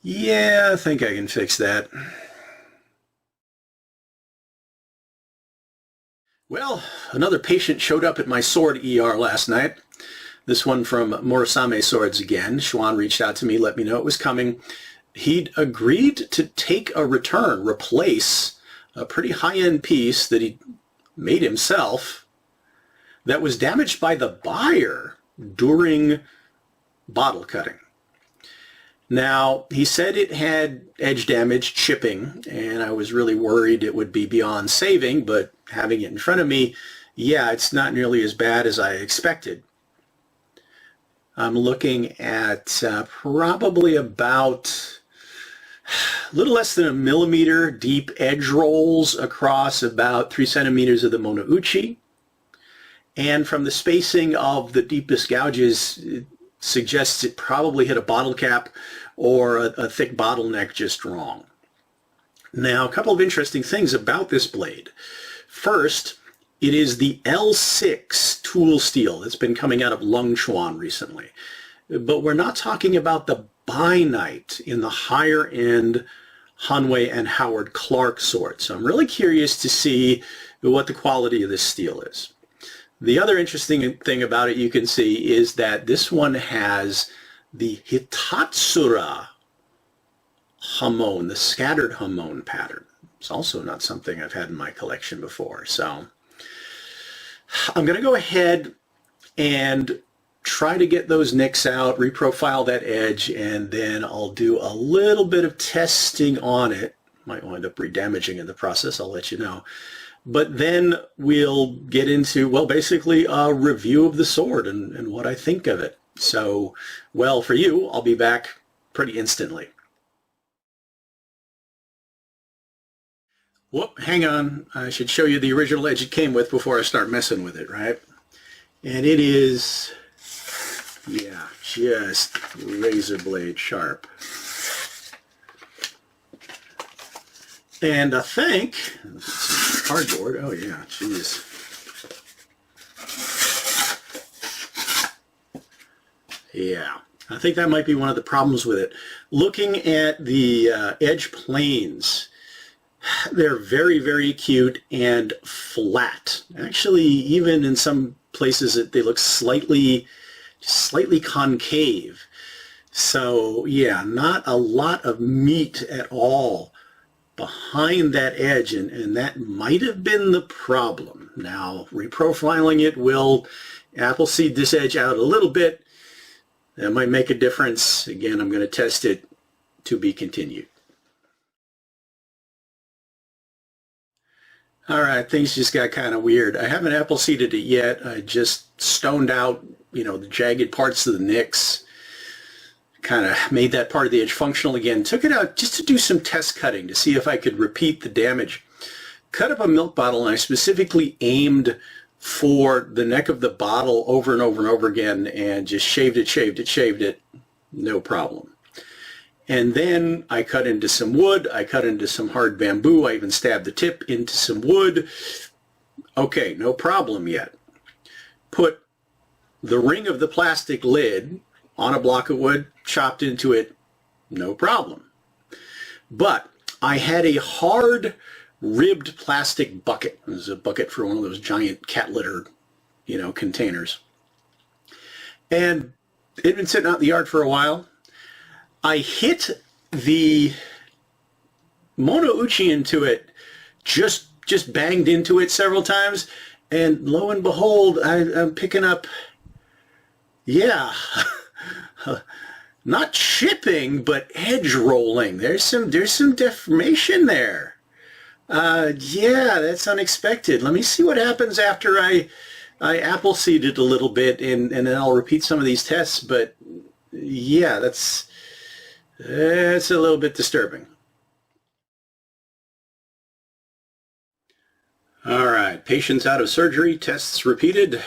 Yeah, I think I can fix that. Well, another patient showed up at my sword ER last night. This one from Murasame Swords again. Shewan reached out to me, let me know it was coming. He'd agreed to take a return, replace a pretty high-end piece that he made himself that was damaged by the buyer during bottle cutting. Now, he said it had edge damage, chipping, and I was really worried it would be beyond saving, but having it in front of me, yeah, it's not nearly as bad as I expected. I'm looking at probably about a little less than 1 millimeter deep edge rolls across about 3 centimeters of the monouchi. And from the spacing of the deepest gouges, it suggests it probably hit a bottle cap or a thick bottleneck just wrong. Now, a couple of interesting things about this blade. First, it is the L6 tool steel that's been coming out of Lungchuan recently. But we're not talking about the bainite in the higher end Hanwei and Howard Clark swords. So I'm really curious to see what the quality of this steel is. The other interesting thing about it you can see is that this one has the Hitatsura Hamon, the scattered Hamon pattern. It's also not something I've had in my collection before. So I'm going to go ahead and try to get those nicks out, reprofile that edge, and then I'll do a little bit of testing on it. Might wind up redamaging in the process, I'll let you know. But then we'll get into, well, basically a review of the sword and what I think of it. So, well, for you, I'll be back pretty instantly. Whoop, hang on. I should show you the original edge it came with before I start messing with it, right? And it is, yeah, just razor blade sharp. And I think, cardboard, oh yeah, jeez. Yeah, I think that might be one of the problems with it. Looking at the edge planes, they're very, very acute and flat. Actually, even in some places they look slightly concave. So yeah, not a lot of meat at all behind that edge, and that might have been the problem. Now, reprofiling it will appleseed this edge out a little bit. That might make a difference. Again, I'm going to test it, to be continued. All right, things just got kind of weird. I haven't appleseeded it yet. I just stoned out, the jagged parts of the nicks. Kind of made that part of the edge functional again. Took it out just to do some test cutting to see if I could repeat the damage. Cut up a milk bottle, and I specifically aimed for the neck of the bottle over and over and over again, and just shaved it, no problem. And then I cut into some wood, I cut into some hard bamboo, I even stabbed the tip into some wood. Okay, no problem yet. Put the ring of the plastic lid on a block of wood, chopped into it, no problem. But I had a hard ribbed plastic bucket. It was a bucket for one of those giant cat litter, containers. And it had been sitting out in the yard for a while. I hit the monouchi into it, just banged into it several times, and lo and behold, I'm picking up, yeah, not chipping, but edge rolling. There's some deformation there. Yeah, that's unexpected. Let me see what happens after I appleseed it a little bit, and then I'll repeat some of these tests. But yeah, that's a little bit disturbing. All right, patients out of surgery, tests repeated.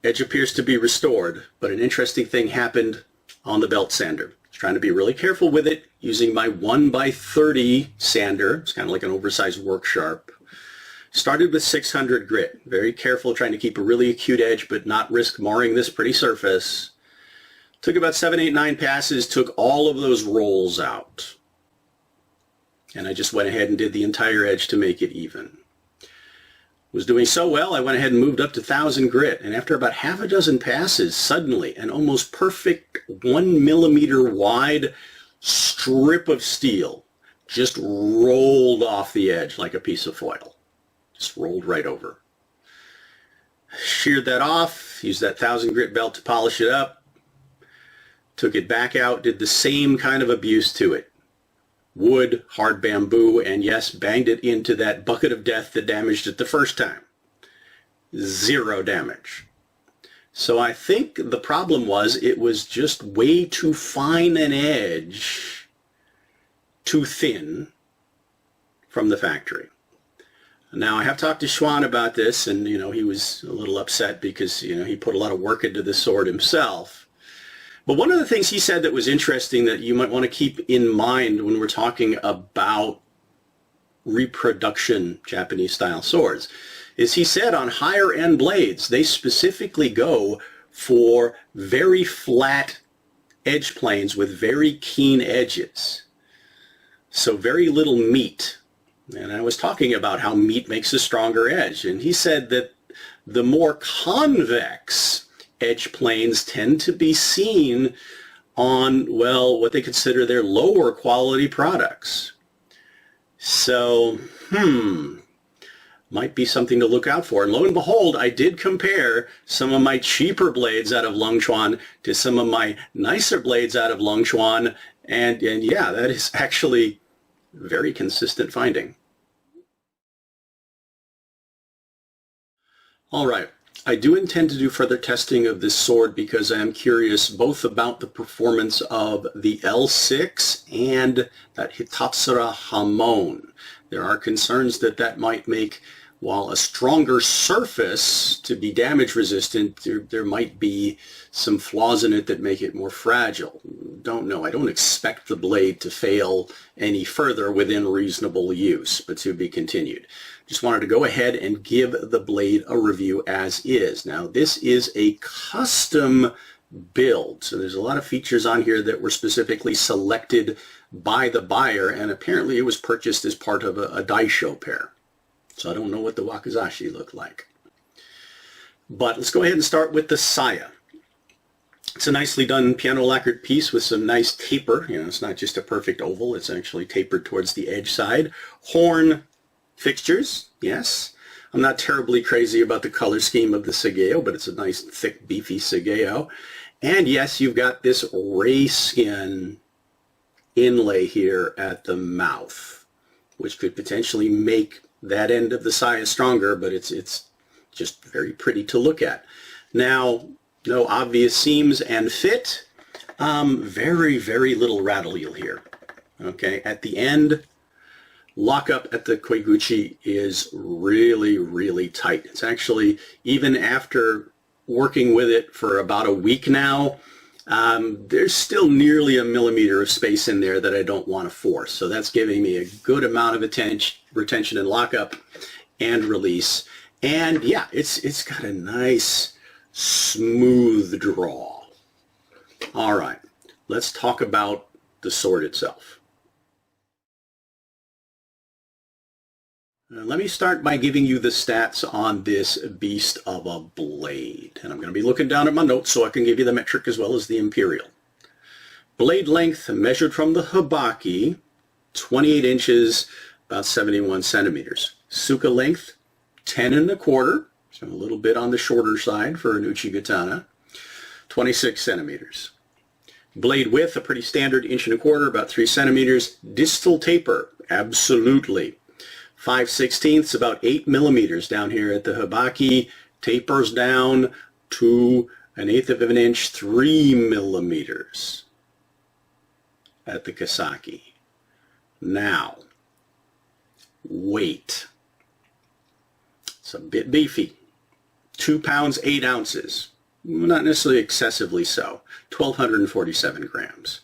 edge appears to be restored, but an interesting thing happened on the belt sander. I was trying to be really careful with it using my 1x30 sander. It's kind of like an oversized work sharp. Started with 600 grit. Very careful, trying to keep a really acute edge, but not risk marring this pretty surface. Took about 7, 8, 9 passes, took all of those rolls out. And I just went ahead and did the entire edge to make it even. Was doing so well, I went ahead and moved up to 1000 grit, and after about half a dozen passes, suddenly an almost perfect 1 millimeter wide strip of steel just rolled off the edge like a piece of foil. Just rolled right over. Sheared that off, used that 1000 grit belt to polish it up, took it back out, did the same kind of abuse to it. Wood, hard bamboo, and yes, banged it into that bucket of death that damaged it the first time. 0 damage. So I think the problem was it was just way too fine an edge, too thin from the factory. Now I have talked to Shewan about this, and he was a little upset because he put a lot of work into this sword himself. But one of the things he said that was interesting that you might want to keep in mind when we're talking about reproduction Japanese-style swords is he said on higher-end blades, they specifically go for very flat edge planes with very keen edges. So very little meat. And I was talking about how meat makes a stronger edge. And he said that the more convex edge planes tend to be seen on, well, what they consider their lower quality products. So, might be something to look out for. And lo and behold, I did compare some of my cheaper blades out of Longchuan to some of my nicer blades out of Longchuan, and yeah, that is actually a very consistent finding. All right. I do intend to do further testing of this sword because I am curious both about the performance of the L6 and that Hitatsura Hamon. There are concerns that that might make, while a stronger surface to be damage resistant, there might be some flaws in it that make it more fragile. Don't know. I don't expect the blade to fail any further within reasonable use, but to be continued. Just wanted to go ahead and give the blade a review as is. Now, this is a custom build, so there's a lot of features on here that were specifically selected by the buyer, and apparently it was purchased as part of a daisho pair. So I don't know what the wakizashi looked like. But let's go ahead and start with the saya. It's a nicely done piano lacquered piece with some nice taper. It's not just a perfect oval, it's actually tapered towards the edge side. Horn fixtures, yes. I'm not terribly crazy about the color scheme of the sageo, but it's a nice, thick, beefy sageo. And yes, you've got this ray skin inlay here at the mouth, which could potentially make that end of the saya stronger, but it's just very pretty to look at. Now, no obvious seams and fit. Very, very little rattle heel here. Okay, at the end, lockup at the koiguchi is really, really tight. It's actually, even after working with it for about a week now, there's still nearly 1 millimeter of space in there that I don't want to force. So that's giving me a good amount of retention and lockup and release. And yeah, it's got a nice smooth draw. All right, let's talk about the sword itself. Let me start by giving you the stats on this beast of a blade. And I'm going to be looking down at my notes so I can give you the metric as well as the imperial. Blade length measured from the hibaki, 28 inches, about 71 centimeters. Suka length, 10 1/4, so a little bit on the shorter side for an uchi-katana, 26 centimeters. Blade width, a pretty standard 1 1/4, about 3 centimeters. Distal taper, absolutely. 5/16, about 8 millimeters down here at the hibaki, tapers down to 1/8 of an inch, 3 millimeters at the kasaki. Now, weight. It's a bit beefy. 2 pounds, 8 ounces. not necessarily excessively so, 1,247 grams.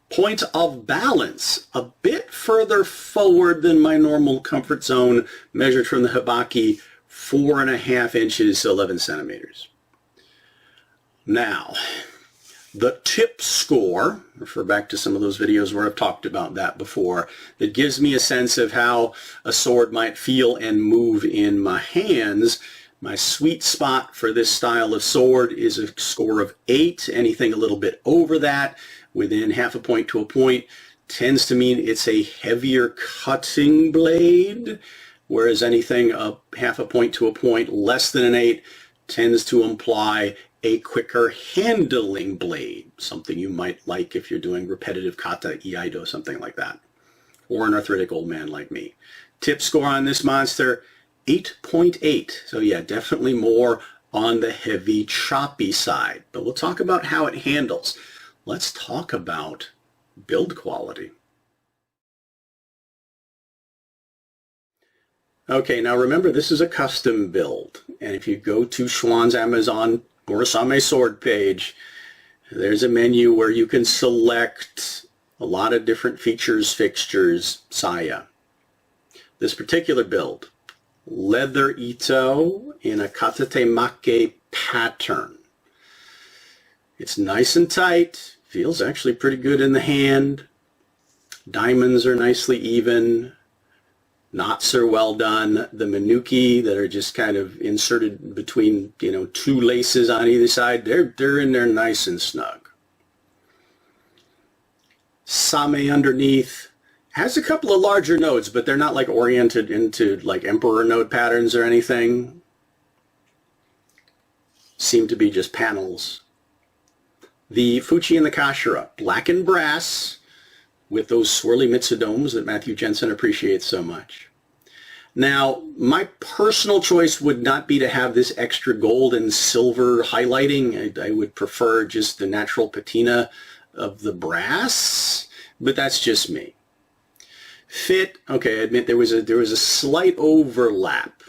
Point of balance, a bit further forward than my normal comfort zone, measured from the hibaki, 4.5 inches, 11 centimeters. Now, the tip score, refer back to some of those videos where I've talked about that before, that gives me a sense of how a sword might feel and move in my hands. My sweet spot for this style of sword is a score of 8. Anything a little bit over that, within half a point to a point, tends to mean it's a heavier cutting blade, whereas anything up half a point to a point less than an 8 tends to imply a quicker handling blade, something you might like if you're doing repetitive kata, iaido, something like that, or an arthritic old man like me. Tip score on this monster, 8.8. So yeah, definitely more on the heavy, choppy side. But we'll talk about how it handles. Let's talk about build quality. Okay, now remember, this is a custom build. And if you go to Shewan's Amazon Murasame sword page, there's a menu where you can select a lot of different features, fixtures, saya. This particular build, leather ito in a katate make pattern. It's nice and tight, feels actually pretty good in the hand. Diamonds are nicely even. Knots are well done. The minuki that are just kind of inserted between, two laces on either side, they're in there nice and snug. Same underneath has a couple of larger nodes, but they're not like oriented into like emperor node patterns or anything. Seem to be just panels. The Fuchi and the Kashira, black and brass, with those swirly mitsudomes that Matthew Jensen appreciates so much. Now, my personal choice would not be to have this extra gold and silver highlighting. I would prefer just the natural patina of the brass, but that's just me. Fit, okay, I admit there was a slight overlap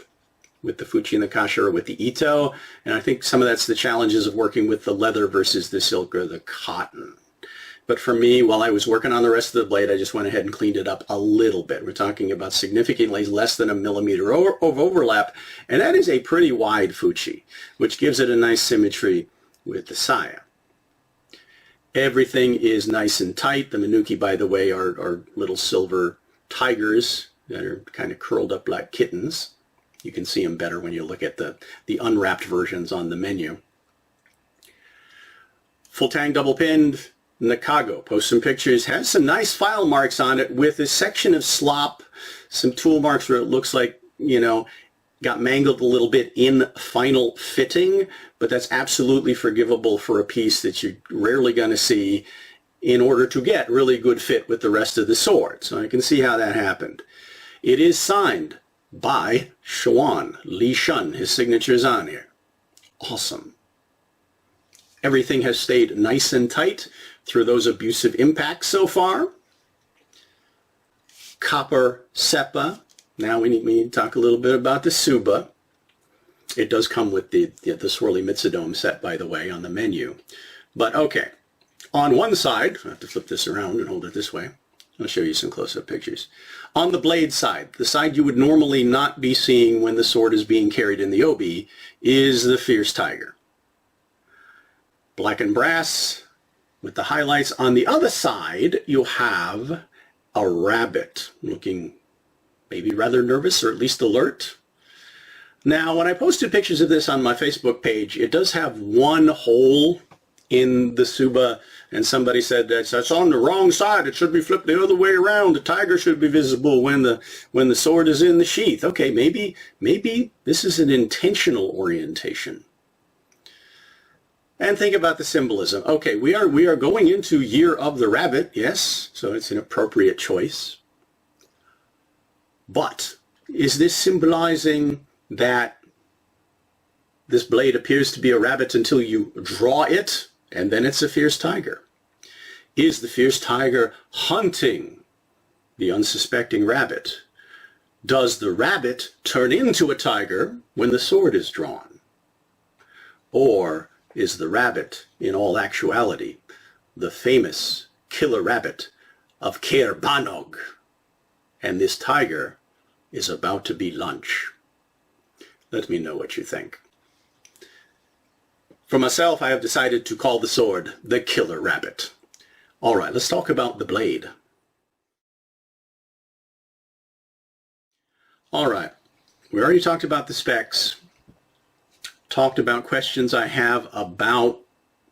with the Fuchi and the Kashira with the Ito, and I think some of that's the challenges of working with the leather versus the silk or the cotton. But for me, while I was working on the rest of the blade, I just went ahead and cleaned it up a little bit. We're talking about significantly less than 1 millimeter of overlap, and that is a pretty wide Fuchi, which gives it a nice symmetry with the saya. Everything is nice and tight. The minuki, by the way, are little silver tigers that are kind of curled up like kittens. You can see them better when you look at the unwrapped versions on the menu. Full tang double pinned. Nakago, post some pictures, has some nice file marks on it with a section of slop, some tool marks where it looks like, got mangled a little bit in final fitting, but that's absolutely forgivable for a piece that you're rarely going to see in order to get really good fit with the rest of the sword. So I can see how that happened. It is signed by Shewan, Li Shun. His signature's on here. Awesome. Everything has stayed nice and tight through those abusive impacts so far. Copper seppa. Now we need to talk a little bit about the Tsuba. It does come with the swirly mitsudome set, by the way, on the menu. But okay, on one side, I have to flip this around and hold it this way. I'll show you some close-up pictures. On the blade side, the side you would normally not be seeing when the sword is being carried in the obi, is the fierce tiger. Black and brass with the highlights. On the other side, you have a rabbit looking maybe rather nervous or at least alert. Now, when I posted pictures of this on my Facebook page, it does have one hole in the Tsuba, and somebody said that's on the wrong side. It should be flipped the other way around. The tiger should be visible when the sword is in the sheath. Okay, maybe this is an intentional orientation. And think about the symbolism. Okay, we are going into Year of the Rabbit, yes, so it's an appropriate choice. But is this symbolizing that this blade appears to be a rabbit until you draw it, and then it's a fierce tiger? Is the fierce tiger hunting the unsuspecting rabbit? Does the rabbit turn into a tiger when the sword is drawn? Or is the rabbit in all actuality the famous killer rabbit of Caer Banog, and this tiger is about to be lunch. Let me know what you think. For myself, I have decided to call the sword the Killer Rabbit. All right, let's talk about the blade. All right, we already talked about the specs, talked about questions I have about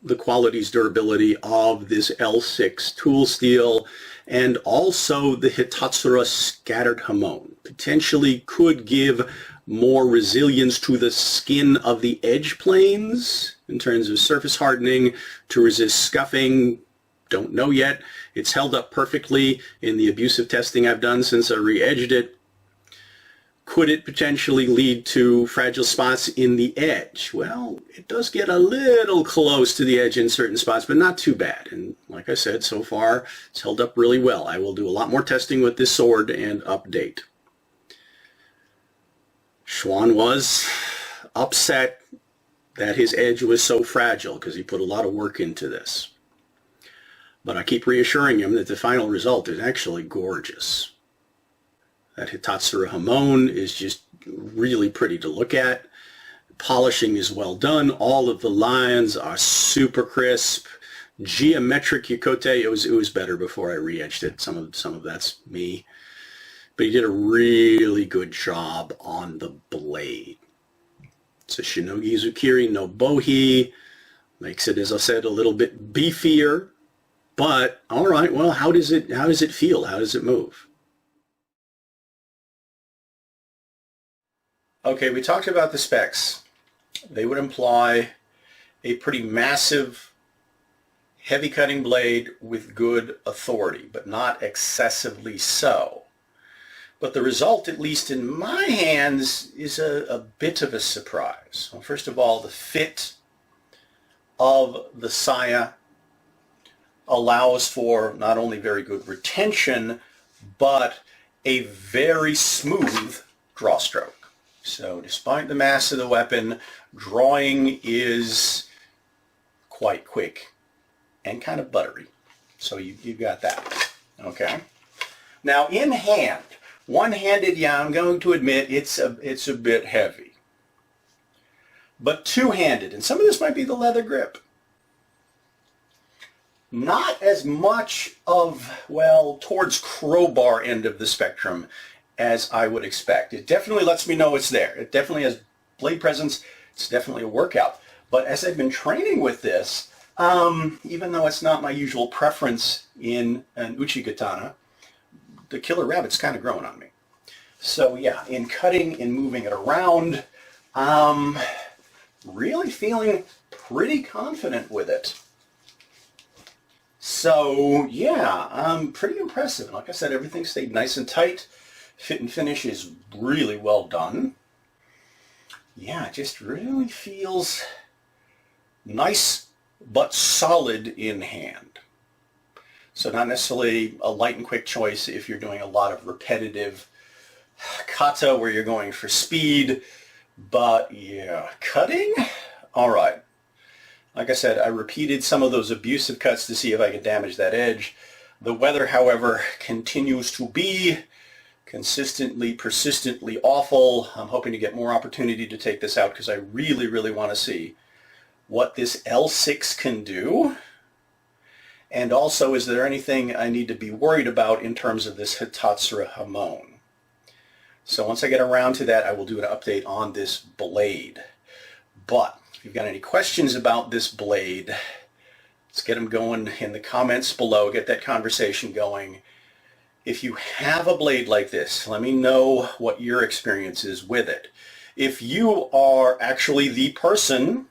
the qualities, durability of this L6 tool steel, and also the Hitatsura scattered Hamon. Potentially could give more resilience to the skin of the edge planes in terms of surface hardening to resist scuffing. Don't know yet. It's held up perfectly in the abusive testing I've done since I re-edged it. Could it potentially lead to fragile spots in the edge? Well, it does get a little close to the edge in certain spots, but not too bad. And like I said, so far, it's held up really well. I will do a lot more testing with this sword and update. Shewan was upset that his edge was so fragile because he put a lot of work into this. But I keep reassuring him that the final result is actually gorgeous. That Hitatsura Hamon is just really pretty to look at. Polishing is well done. All of the lines are super crisp. Geometric Yokote, it was better before I re-edged it. Some of that's me. But he did a really good job on the blade. It's a Shinogi Zukiri no Bohi. Makes it, as I said, a little bit beefier. But all right, well, how does it feel? How does it move? Okay, we talked about the specs. They would imply a pretty massive, heavy cutting blade with good authority, but not excessively so. But the result, at least in my hands, is a bit of a surprise. Well, first of all, the fit of the saya allows for not only very good retention, but a very smooth draw stroke. So despite the mass of the weapon, drawing is quite quick and kind of buttery. So you've got that. Okay. Now in hand, one-handed, yeah, I'm going to admit it's a bit heavy. But two-handed, and some of this might be the leather grip. Not as much of, well, towards crowbar end of the spectrum as I would expect. It definitely lets me know it's there. It definitely has blade presence. It's definitely a workout. But as I've been training with this, even though it's not my usual preference in an uchi katana, the Killer Rabbit's kind of growing on me. So yeah, in cutting and moving it around, really feeling pretty confident with it. So yeah, pretty impressive. Like I said, everything stayed nice and tight. Fit and finish is really well done. Yeah, it just really feels nice but solid in hand. So not necessarily a light and quick choice if you're doing a lot of repetitive kata where you're going for speed. But yeah, cutting? All right. Like I said, I repeated some of those abusive cuts to see if I could damage that edge. The weather, however, continues to be consistently, persistently awful. I'm hoping to get more opportunity to take this out because I really, really want to see what this L6 can do. And also, is there anything I need to be worried about in terms of this Hitatsura Hamon? So once I get around to that, I will do an update on this blade. But if you've got any questions about this blade, let's get them going in the comments below, get that conversation going. If you have a blade like this, let me know what your experience is with it. If you are actually the person,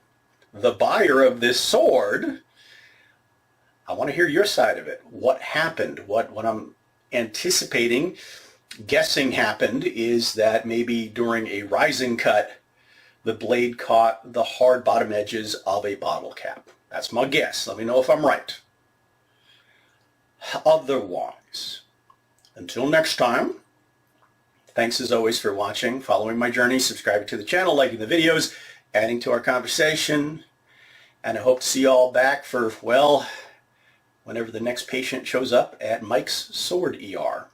the buyer of this sword, I want to hear your side of it. What happened? What I'm anticipating, guessing happened, is that maybe during a rising cut, the blade caught the hard bottom edges of a bottle cap. That's my guess. Let me know if I'm right. Otherwise, until next time, thanks as always for watching, following my journey, subscribing to the channel, liking the videos, adding to our conversation, And I hope to see you all back for, well, whenever the next patient shows up at Mike's Sword ER.